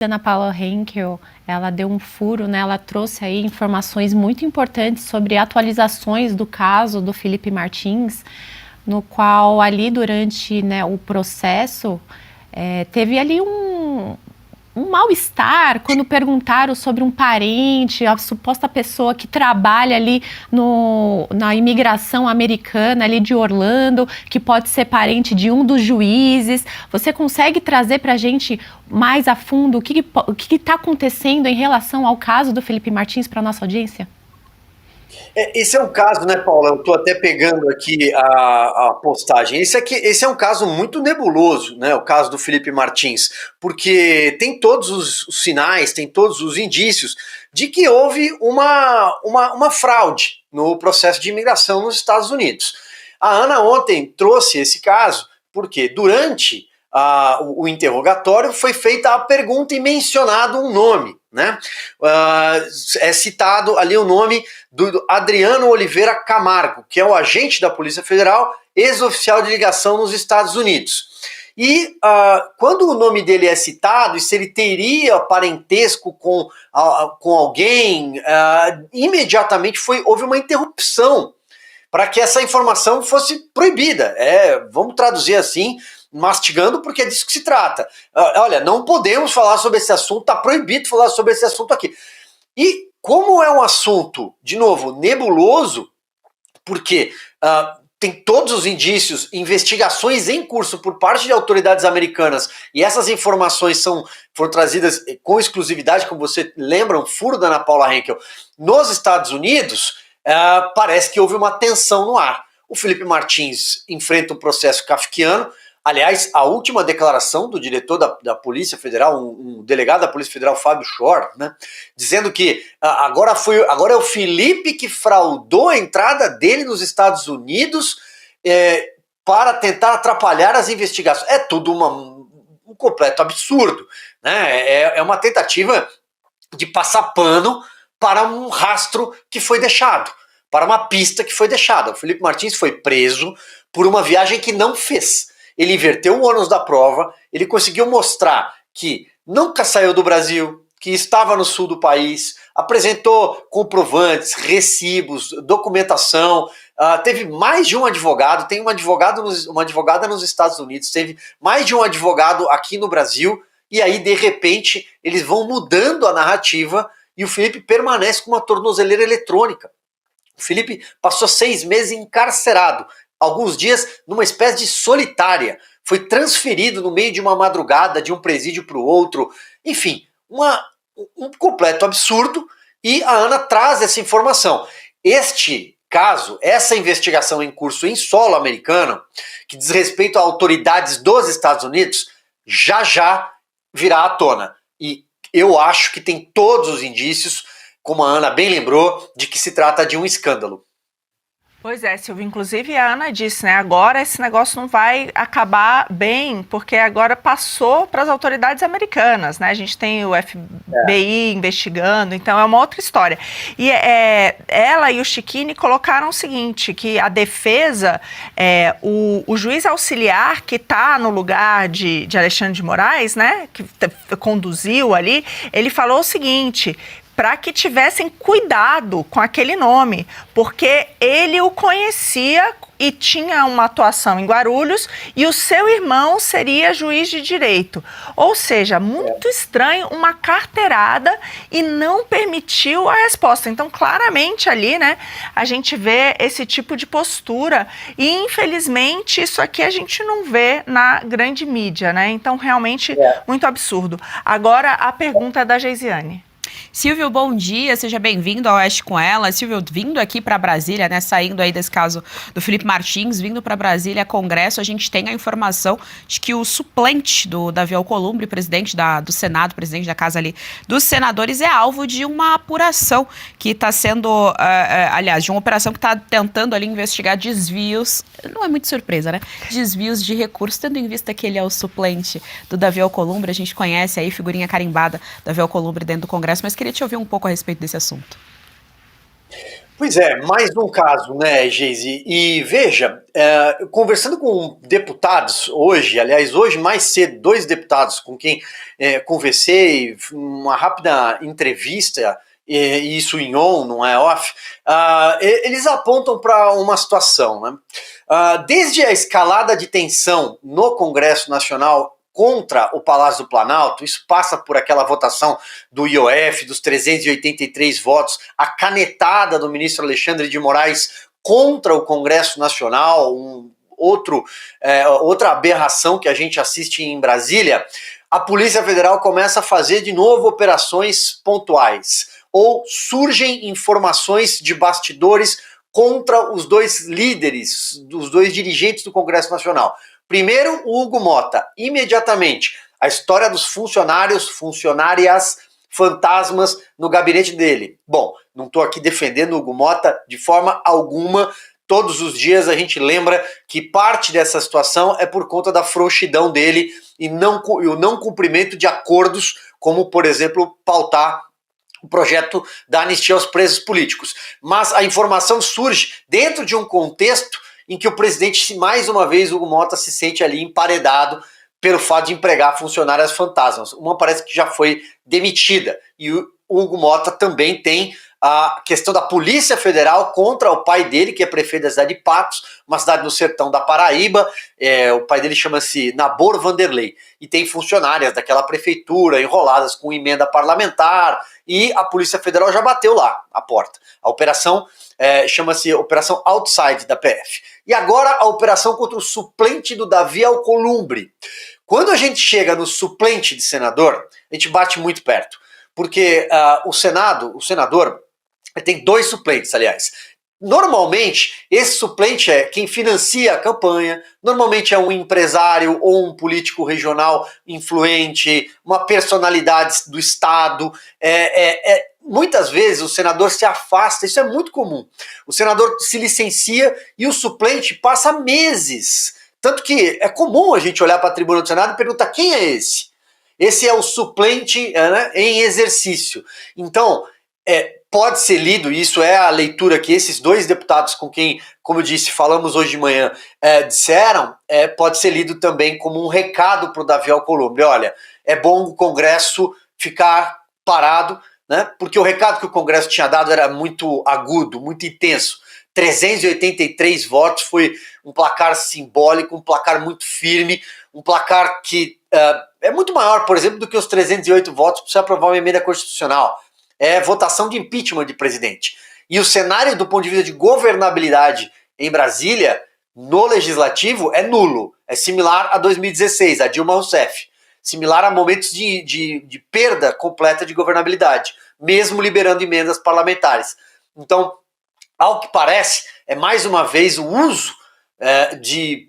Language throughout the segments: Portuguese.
Ana Paula Henkel, ela deu um furo, né? Ela trouxe aí informações muito importantes sobre atualizações do caso do Felipe Martins, no qual ali durante, né, o processo teve ali um mal-estar quando perguntaram sobre um parente, a suposta pessoa que trabalha ali na imigração americana ali de Orlando, que pode ser parente de um dos juízes. Você consegue trazer para a gente mais a fundo o que está acontecendo em relação ao caso do Felipe Martins para a nossa audiência? Esse é um caso, né, Paula? Eu estou até pegando aqui a postagem. Esse é um caso muito nebuloso, né? O caso do Felipe Martins, porque tem todos os sinais, tem todos os indícios de que houve uma fraude no processo de imigração nos Estados Unidos. A Ana ontem trouxe esse caso porque durante o interrogatório foi feita a pergunta e mencionado um nome, né? É citado ali o nome do Adriano Oliveira Camargo, que é o agente da Polícia Federal, ex-oficial de ligação nos Estados Unidos. E quando o nome dele é citado, e se ele teria parentesco com alguém, imediatamente houve uma interrupção para que essa informação fosse proibida. Vamos traduzir assim, mastigando, porque é disso que se trata. Olha, não podemos falar sobre esse assunto, está proibido falar sobre esse assunto aqui. E como é um assunto, de novo, nebuloso, porque tem todos os indícios, investigações em curso por parte de autoridades americanas, e essas informações foram trazidas com exclusividade, como você lembra, um furo da Ana Paula Henkel, nos Estados Unidos, parece que houve uma tensão no ar. O Felipe Martins enfrenta um processo kafkiano. Aliás, a última declaração do diretor da Polícia Federal, um delegado da Polícia Federal, Fábio Schor, né, dizendo que agora é o Felipe que fraudou a entrada dele nos Estados Unidos para tentar atrapalhar as investigações. É tudo um completo absurdo, né? É uma tentativa de passar pano para um rastro que foi deixado, para uma pista que foi deixada. O Felipe Martins foi preso por uma viagem que não fez. Ele inverteu o ônus da prova, ele conseguiu mostrar que nunca saiu do Brasil, que estava no sul do país, apresentou comprovantes, recibos, documentação, teve mais de um advogado, tem uma advogada nos Estados Unidos, teve mais de um advogado aqui no Brasil, e aí, de repente, eles vão mudando a narrativa e o Felipe permanece com uma tornozeleira eletrônica. O Felipe passou 6 meses encarcerado, alguns dias numa espécie de solitária. Foi transferido no meio de uma madrugada de um presídio para o outro. Enfim, um completo absurdo, e a Ana traz essa informação. Este caso, essa investigação em curso em solo americano, que diz respeito a autoridades dos Estados Unidos, já virá à tona. E eu acho que tem todos os indícios, como a Ana bem lembrou, de que se trata de um escândalo. Pois é, Silvio, inclusive a Ana disse, né, agora esse negócio não vai acabar bem, porque agora passou para as autoridades americanas, né, a gente tem o FBI investigando, então é uma outra história. E ela e o Chiquini colocaram o seguinte, que a defesa, o juiz auxiliar que está no lugar de Alexandre de Moraes, né, que conduziu ali, ele falou o seguinte: para que tivessem cuidado com aquele nome, porque ele o conhecia e tinha uma atuação em Guarulhos, e o seu irmão seria juiz de direito. Ou seja, muito estranho, uma carteirada, e não permitiu a resposta. Então, claramente ali, né, a gente vê esse tipo de postura, e infelizmente isso aqui a gente não vê na grande mídia, né? Então, realmente, muito absurdo. Agora, a pergunta é da Geisiane. Silvio, bom dia, seja bem-vindo ao Oeste com Ela. Silvio, vindo aqui para Brasília, né, saindo aí desse caso do Felipe Martins, vindo para Brasília, Congresso, a gente tem a informação de que o suplente do Davi Alcolumbre, presidente do Senado, presidente da Casa ali dos Senadores, é alvo de uma apuração que está sendo, aliás, de uma operação que está tentando ali investigar desvios, não é muito surpresa, né, desvios de recursos, tendo em vista que ele é o suplente do Davi Alcolumbre. A gente conhece aí, figurinha carimbada, Davi Alcolumbre dentro do Congresso, mas queria te ouvir um pouco a respeito desse assunto. Pois é, mais um caso, né, Geise? E veja, conversando com deputados hoje, aliás, hoje mais cedo, 2 deputados com quem conversei, uma rápida entrevista, e isso em on, não é off, eles apontam para uma situação, né? Desde a escalada de tensão no Congresso Nacional contra o Palácio do Planalto, isso passa por aquela votação do IOF, dos 383 votos, a canetada do ministro Alexandre de Moraes contra o Congresso Nacional, outra aberração que a gente assiste em Brasília. A Polícia Federal começa a fazer de novo operações pontuais, ou surgem informações de bastidores contra os 2 líderes, os 2 dirigentes do Congresso Nacional. Primeiro, o Hugo Mota, imediatamente, a história dos funcionárias fantasmas no gabinete dele. Bom, não estou aqui defendendo o Hugo Mota de forma alguma, todos os dias a gente lembra que parte dessa situação é por conta da frouxidão dele e o não cumprimento de acordos, como, por exemplo, pautar o projeto da anistia aos presos políticos. Mas a informação surge dentro de um contexto em que o presidente, mais uma vez, Hugo Mota, se sente ali emparedado pelo fato de empregar funcionárias fantasmas. Uma parece que já foi demitida. E o Hugo Mota também tem a questão da Polícia Federal contra o pai dele, que é prefeito da cidade de Patos, uma cidade no sertão da Paraíba. O pai dele chama-se Nabor Vanderlei. E tem funcionárias daquela prefeitura enroladas com emenda parlamentar, e a Polícia Federal já bateu lá a porta. A operação chama-se Operação Outside da PF. E agora a operação contra o suplente do Davi Alcolumbre. Quando a gente chega no suplente de senador, a gente bate muito perto. Porque o senador, tem 2 suplentes, aliás. Normalmente, esse suplente é quem financia a campanha, normalmente é um empresário ou um político regional influente, uma personalidade do Estado. Muitas vezes o senador se afasta, isso é muito comum. O senador se licencia e o suplente passa meses. Tanto que é comum a gente olhar para a tribuna do Senado e perguntar: quem é esse? Esse é o suplente, né, em exercício. Então, pode ser lido, e isso é a leitura que esses 2 deputados com quem, como eu disse, falamos hoje de manhã, disseram, pode ser lido também como um recado para o Davi Alcolumbre. Olha, é bom o Congresso ficar parado, né, porque o recado que o Congresso tinha dado era muito agudo, muito intenso. 383 votos, foi um placar simbólico, um placar muito firme, um placar que é muito maior, por exemplo, do que os 308 votos para você aprovar uma emenda constitucional. É votação de impeachment de presidente. E o cenário do ponto de vista de governabilidade em Brasília, no legislativo, é nulo. É similar a 2016, a Dilma Rousseff. Similar a momentos de perda completa de governabilidade, mesmo liberando emendas parlamentares. Então, ao que parece, é mais uma vez o uso de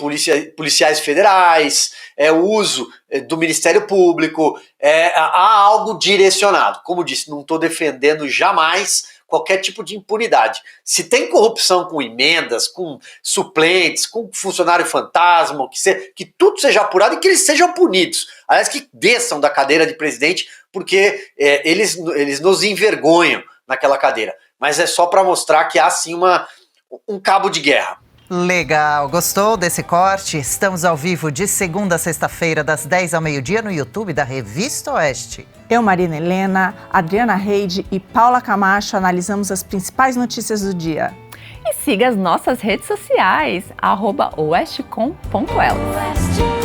policiais federais, o uso do Ministério Público, há algo direcionado. Como disse, não estou defendendo jamais qualquer tipo de impunidade. Se tem corrupção com emendas, com suplentes, com funcionário fantasma, que tudo seja apurado e que eles sejam punidos. Aliás, que desçam da cadeira de presidente, porque eles nos envergonham naquela cadeira. Mas é só para mostrar que há sim um cabo de guerra. Legal, gostou desse corte? Estamos ao vivo de segunda a sexta-feira, das 10 ao meio-dia, no YouTube da Revista Oeste. Eu, Marina Helena, Adriana Reide e Paula Camacho analisamos as principais notícias do dia. E siga as nossas redes sociais, @oestcom.elas.